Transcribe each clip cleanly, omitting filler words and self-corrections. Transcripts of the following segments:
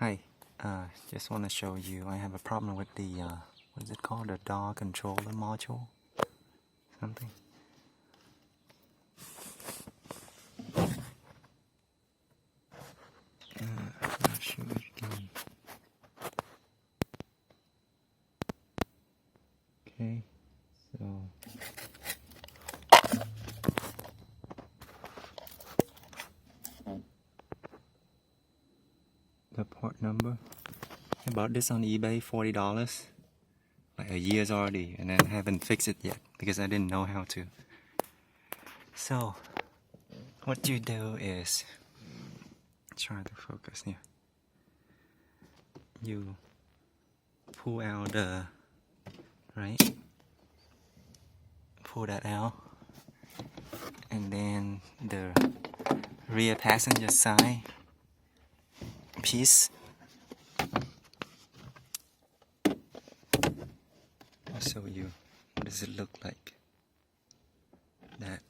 Hi, just want to show you I have a problem with the, what is it called, the door controller module, something. Not sure if you can. Okay, so the port number. I bought this on eBay, $40, like a year's already, and I haven't fixed it yet because I didn't know how to. So what you do is try to focus here. You pull out the pull that out, and then the rear passenger side piece. I'll show you what does it look like. That.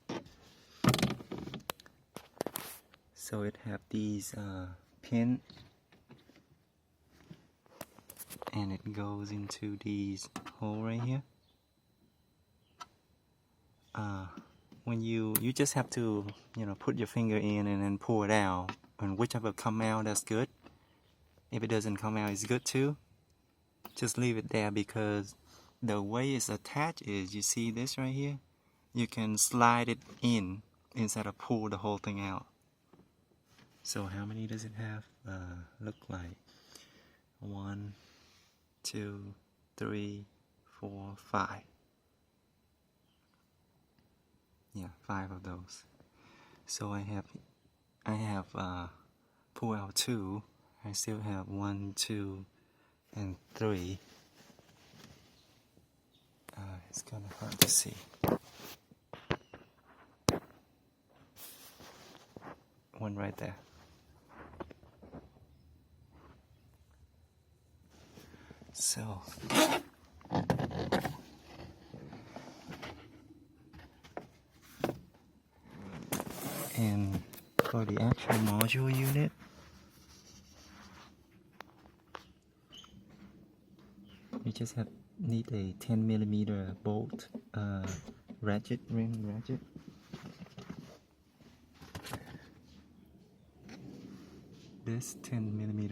So it have these pins, and it goes into these hole right here. When you just have to, put your finger in and then pull it out, and whichever come out, that's good. If it doesn't come out, it's good too. Just leave it there, because the way it's attached is, you see this right here, you can slide it in instead of pull the whole thing out. So how many does it have? Look like 1, 2, 3, 4, 5. Yeah, 5 of those. So I have pull out 2. I still have 1, 2, and 3. It's kind of hard to see. One right there. So and for the actual module unit, you just need a 10mm bolt ring ratchet. This 10mm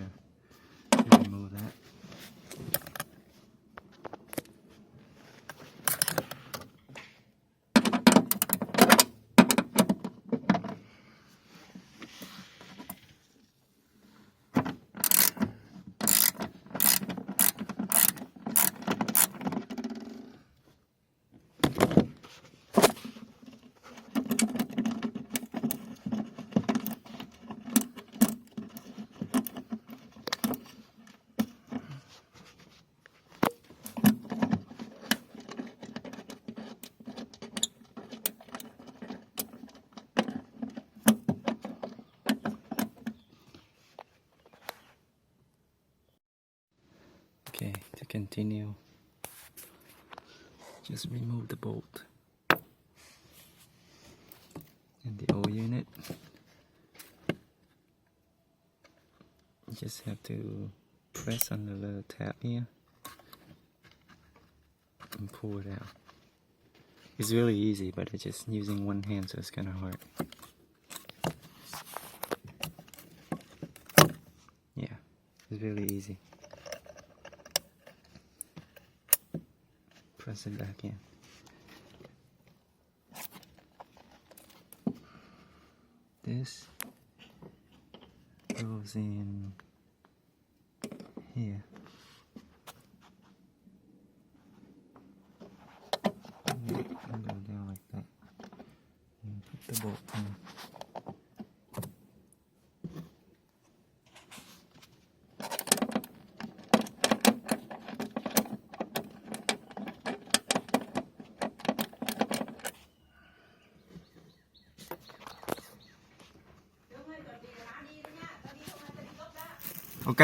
to remove that. Okay, to continue, just remove the bolt and the old unit. You just have to press on the little tab here and pull it out. It's really easy, but it's just using one hand, so it's kind of hard. Yeah, it's really easy. Press it back in. This goes in here. And go down like that. And put the bolt in. Ok.